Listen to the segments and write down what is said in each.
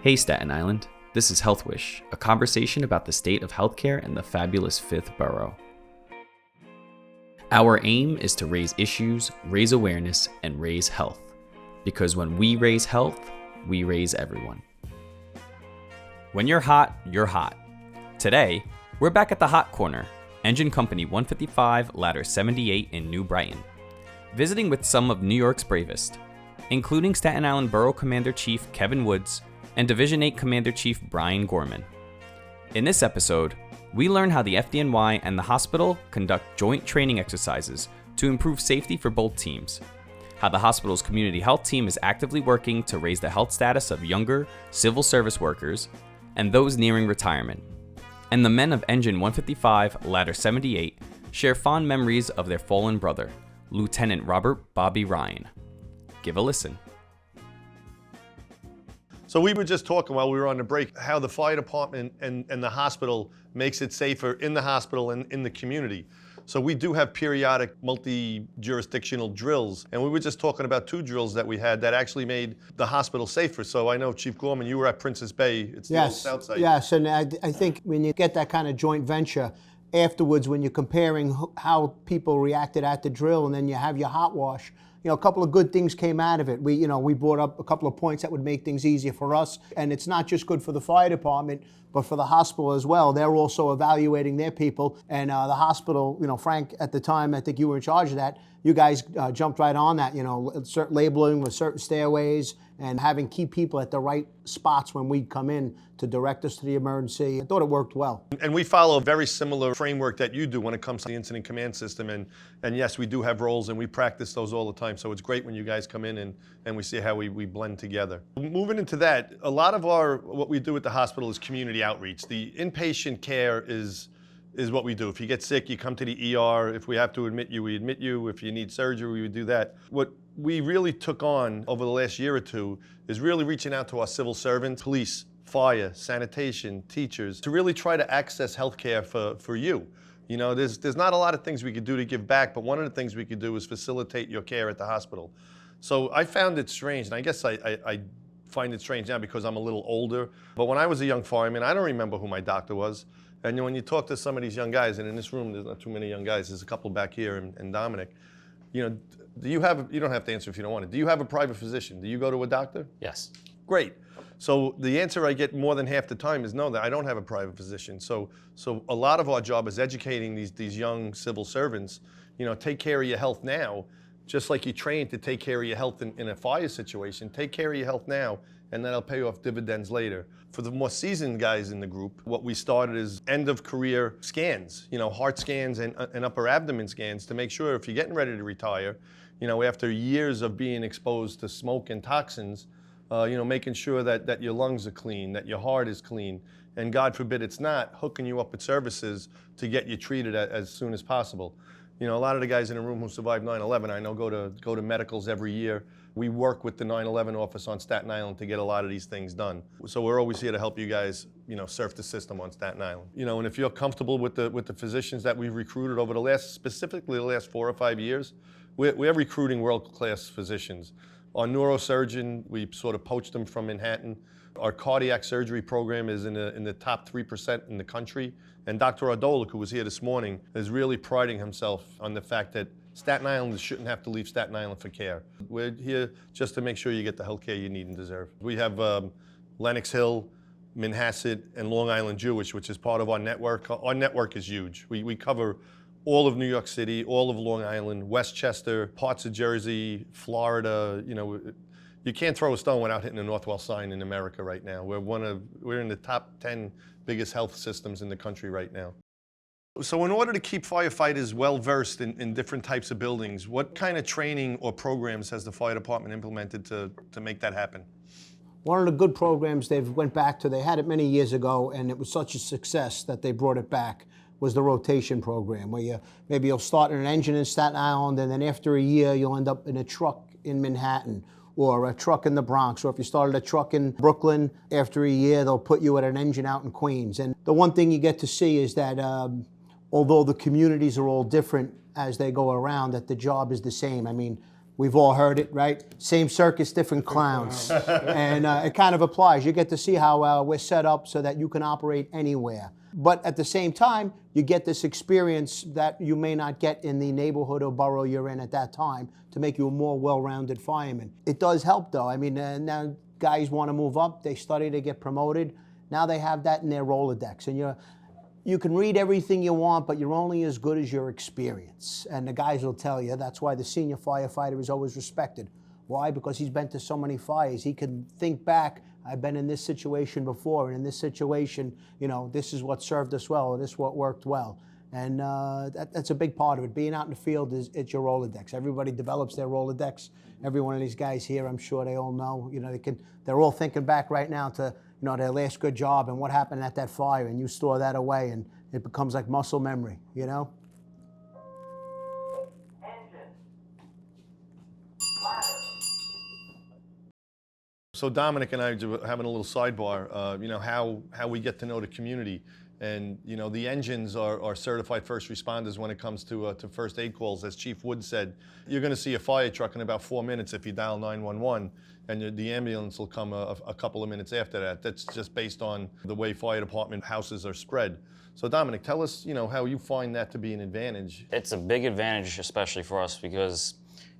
Hey Staten Island, this is HealthWish, a conversation about the state of healthcare in the fabulous 5th Borough. Our aim is to raise issues, raise awareness, and raise health. Because when we raise health, we raise everyone. When you're hot, you're hot. Today, we're back at the Hot Corner, Engine Company 155, Ladder 78 in New Brighton, visiting with some of New York's bravest, including Staten Island Borough Commander Chief Kevin Woods and Division 8 Commander Chief Brian Gorman. In this episode, we learn how the FDNY and the hospital conduct joint training exercises to improve safety for both teams, how the hospital's community health team is actively working to raise the health status of younger civil service workers and those nearing retirement, and the men of Engine 155, Ladder 78, share fond memories of their fallen brother, Lieutenant Robert Bobby Ryan. Give a listen. So we were just talking while we were on the break how the fire department and the hospital makes it safer in the hospital and in the community. So we do have periodic multi-jurisdictional drills, and we were just talking about 2 drills that we had that actually made the hospital safer. So I know, Chief Gorman, you were at Princess Bay. It's the old South Side. Yes, and I think when you get that kind of joint venture, afterwards when you're comparing how people reacted at the drill and then you have your hot wash, a couple of good things came out of it. We brought up a couple of points that would make things easier for us. And it's not just good for the fire department, but for the hospital as well. They're also evaluating their people. And the hospital, Frank, at the time, I think you were in charge of that. You guys jumped right on that, certain labeling with certain stairways and having key people at the right spots when we'd come in to direct us to the emergency. I thought it worked well. And we follow a very similar framework that you do when it comes to the incident command system. And yes, we do have roles and we practice those all the time. So it's great when you guys come in and we see how we blend together. Moving into that, a lot of what we do at the hospital is community outreach. The inpatient care is what we do. If you get sick, you come to the ER. If we have to admit you, we admit you. If you need surgery, we would do that. What we really took on over the last year or two is really reaching out to our civil servants, police, fire, sanitation, teachers, to really try to access healthcare for you. There's not a lot of things we could do to give back, but one of the things we could do is facilitate your care at the hospital. So I found it strange, and I guess I find it strange now because I'm a little older, but when I was a young fireman, I don't remember who my doctor was. And when you talk to some of these young guys, and in this room there's not too many young guys, there's a couple back here and Dominic, you don't have to answer if you don't want to. Do you have a private physician? Do you go to a doctor? Yes. Great. So the answer I get more than half the time is no, that I don't have a private physician. So a lot of our job is educating these young civil servants, take care of your health now, just like you train to take care of your health in a fire situation. Take care of your health now, and that'll pay off dividends later. For the more seasoned guys in the group, what we started is end-of-career scans, heart scans and upper abdomen scans to make sure if you're getting ready to retire, after years of being exposed to smoke and toxins, making sure that your lungs are clean, that your heart is clean, and God forbid it's not, hooking you up with services to get you treated as soon as possible. A lot of the guys in the room who survived 9/11, I know go to medicals every year. We work with the 9/11 office on Staten Island to get a lot of these things done. So we're always here to help you guys, surf the system on Staten Island. And if you're comfortable with the physicians that we've recruited over specifically the last 4 or 5 years, we're recruiting world-class physicians. Our neurosurgeon, we sort of poached him from Manhattan. Our cardiac surgery program is in the top 3% in the country. And Dr. Ardolik, who was here this morning, is really priding himself on the fact that Staten Islanders shouldn't have to leave Staten Island for care. We're here just to make sure you get the health care you need and deserve. We have Lenox Hill, Manhasset, and Long Island Jewish, which is part of our network. Our network is huge. We cover all of New York City, all of Long Island, Westchester, parts of Jersey, Florida. You can't throw a stone without hitting the Northwell sign in America right now. We're in the top 10 biggest health systems in the country right now. So in order to keep firefighters well-versed in different types of buildings, what kind of training or programs has the fire department implemented to make that happen? One of the good programs they had it many years ago, and it was such a success that they brought it back, was the rotation program, where you'll start in an engine in Staten Island, and then after a year, you'll end up in a truck in Manhattan, or a truck in the Bronx, or if you started a truck in Brooklyn, after a year, they'll put you at an engine out in Queens. And the one thing you get to see is that although the communities are all different as they go around, that the job is the same. I mean, We've all heard it, right? Same circus, different clowns. And it kind of applies. You get to see how we're set up so that you can operate anywhere. But at the same time, you get this experience that you may not get in the neighborhood or borough you're in at that time to make you a more well-rounded fireman. It does help, though. I mean, now guys want to move up. They study, they get promoted. Now they have that in their Rolodex. And you can read everything you want, but you're only as good as your experience. And the guys will tell you that's why the senior firefighter is always respected. Why? Because he's been to so many fires. He can think back, I've been in this situation before, and in this situation, this is what served us well, or this is what worked well. And that's a big part of it. Being out in the field it's your Rolodex. Everybody develops their Rolodex. Every one of these guys here, I'm sure they all know. They're all thinking back right now to their last good job and what happened at that fire, and you store that away, and it becomes like muscle memory, So Dominic and I are having a little sidebar, how we get to know the community. And, the engines are certified first responders when it comes to first aid calls. As Chief Wood said, you're going to see a fire truck in about 4 minutes if you dial 911, and the ambulance will come a couple of minutes after that. That's just based on the way fire department houses are spread. So Dominic, tell us, how you find that to be an advantage. It's a big advantage, especially for us, because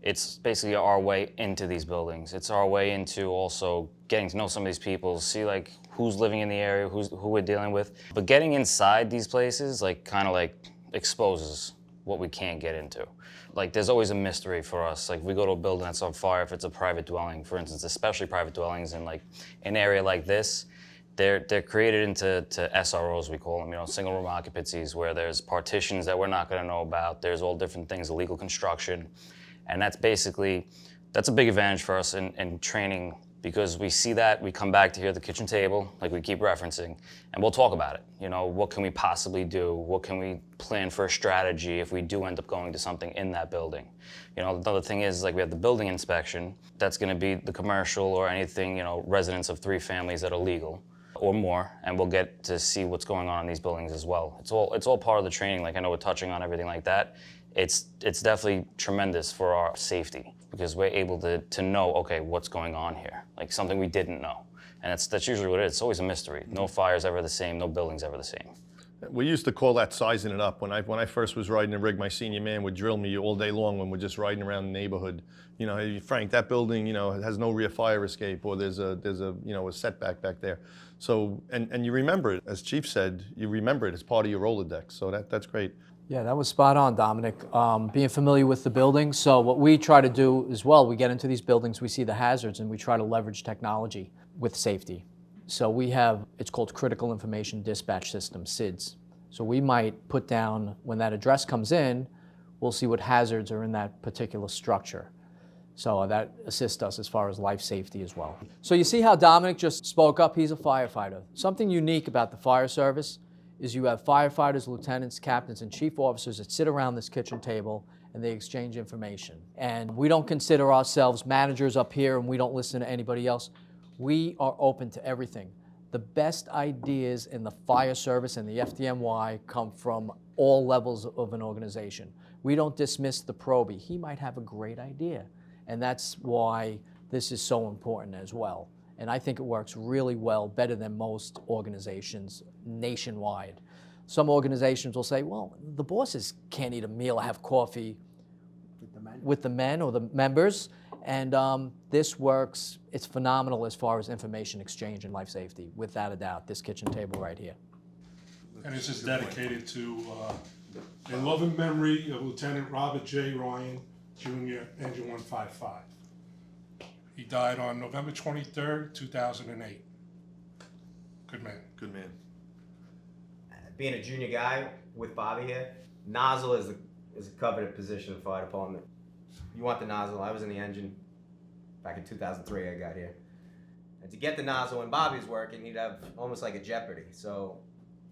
it's basically our way into these buildings. It's our way into also getting to know some of these people, see who's living in the area, who we're dealing with. But getting inside these places kind of exposes what we can't get into. There's always a mystery for us. We go to a building that's on fire, if it's a private dwelling, for instance, especially private dwellings in an area like this, they're created into SROs, we call them, single room occupancies, where there's partitions that we're not gonna know about. There's all different things, illegal construction. And that's a big advantage for us in training, because we see that, we come back to here at the kitchen table, like we keep referencing, and we'll talk about it. What can we possibly do? What can we plan for a strategy if we do end up going to something in that building? Another thing is, we have the building inspection. That's gonna be the commercial or anything, residents of 3 families that are legal or more, and we'll get to see what's going on in these buildings as well. It's all part of the training. I know we're touching on everything like that. It's definitely tremendous for our safety, because we're able to know, okay, what's going on here, something we didn't know. And that's usually what it is. It's always a mystery. No fire's ever the same, no building's ever the same. We used to call that sizing it up. When I first was riding a rig, my senior man would drill me all day long when we're just riding around the neighborhood. Hey, Frank, that building, has no rear fire escape, or there's a setback back there. So, and you remember it, as Chief said, you remember it as part of your Rolodex. So that's great. Yeah, that was spot on, Dominic. Being familiar with the building. So what we try to do as well, we get into these buildings, we see the hazards, and we try to leverage technology with safety. So we have, it's called Critical Information Dispatch System, CIDS. So we might put down, when that address comes in, we'll see what hazards are in that particular structure. So that assists us as far as life safety as well. So you see how Dominic just spoke up? He's a firefighter. Something unique about the fire service is you have firefighters, lieutenants, captains, and chief officers that sit around this kitchen table and they exchange information. And we don't consider ourselves managers up here, and we don't listen to anybody else. We are open to everything. The best ideas in the fire service and the FDNY come from all levels of an organization. We don't dismiss the probie. He might have a great idea, and that's why this is so important as well. And I think it works really well, better than most organizations nationwide. Some organizations will say, well, the bosses can't eat a meal or have coffee with the men or the members. And this works, it's phenomenal as far as information exchange and life safety, without a doubt, this kitchen table right here. And this is dedicated to, in loving memory of Lieutenant Robert J. Ryan, Jr., Engine 155. He died on November 23rd, 2008. Good man. Good man. Being a junior guy with Bobby here, nozzle is a coveted position in the fire department. You want the nozzle. I was in the engine back in 2003. I got here. And to get the nozzle when Bobby's working, he'd have almost like a Jeopardy. So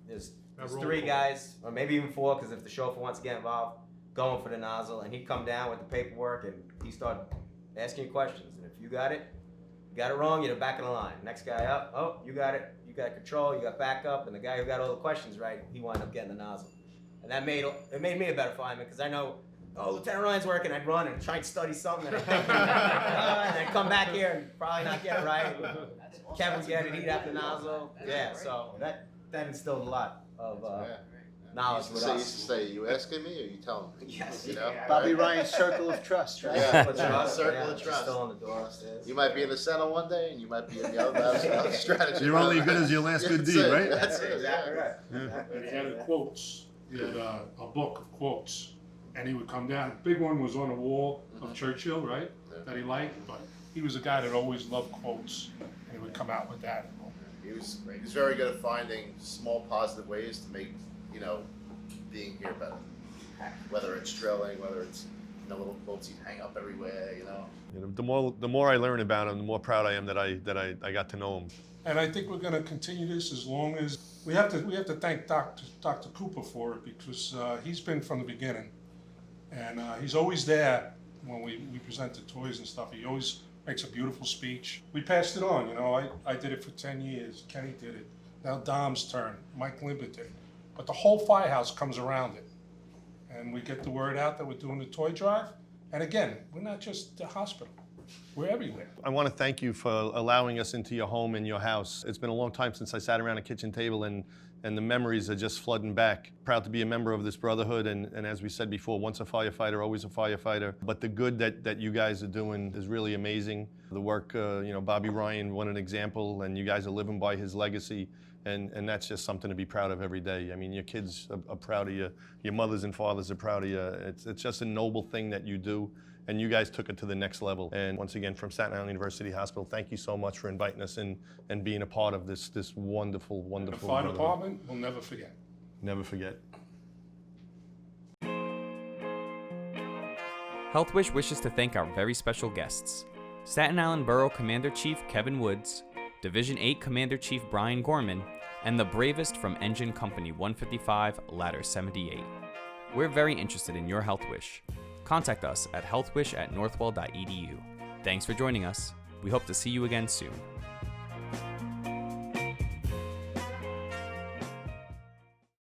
there's 3 guys, or maybe even 4, because if the chauffeur wants to get involved, going for the nozzle, and he'd come down with the paperwork and he started asking you questions. And if you got it wrong, you're the back of the line. Next guy up, oh, you got it. You got control, you got backup, and the guy who got all the questions right, he wound up getting the nozzle. And it made me a better fireman, because I know oh, Lieutenant Ryan's working, I'd run and try and study something, and I'd come back here and probably not get it right. Kevin would get it, he'd have the nozzle. Yeah, so that instilled a lot of knowledge with You us. used to say, you asking me or you telling me? Yes. You know? Bobby Ryan's circle of trust, right? Yeah, Circle of trust, circle yeah, of trust. Still on the door upstairs. You might be in the center one day and you might be in the other. That's another strategy. You're only as good as your last good That's deed, it. right? That's it. Exactly Yeah. right. And he had quotes. He had a book of quotes, and he would come down. The big one was on the wall of Churchill, right? That he liked, but he was a guy that always loved quotes, and he would come out with that. He was very good at finding small positive ways to make, being here better. Whether it's drilling, whether it's, little boats you hang up everywhere, The more I learn about him, the more proud I am that I got to know him. And I think we're going to continue this as long as we have to thank Dr. Cooper for it, because he's been from the beginning, and he's always there when we present the toys and stuff. He always makes a beautiful speech. We passed it on, I did it for 10 years. Kenny did it. Now Dom's turn. Mike Limber did it. But the whole firehouse comes around it, and we get the word out that we're doing the toy drive. And again, we're not just the hospital. We're everywhere. I want to thank you for allowing us into your home and your house. It's been a long time since I sat around a kitchen table, and the memories are just flooding back. Proud to be a member of this brotherhood, and as we said before, once a firefighter, always a firefighter. But the good that you guys are doing is really amazing. The work, Bobby Ryan, what an example, and you guys are living by his legacy, and that's just something to be proud of every day. I mean, your kids are proud of you, your mothers and fathers are proud of you. It's just a noble thing that you do. And you guys took it to the next level. And once again, from Staten Island University Hospital, thank you so much for inviting us in and being a part of this wonderful, The wonderful. fire department will never forget. Never forget. HealthWish wishes to thank our very special guests: Staten Island Borough Commander Chief Kevin Woods, Division 8 Commander Chief Brian Gorman, and the Bravest from Engine Company 155, Ladder 78. We're very interested in your health wish. Contact us at healthwish@northwell.edu. Thanks for joining us. We hope to see you again soon.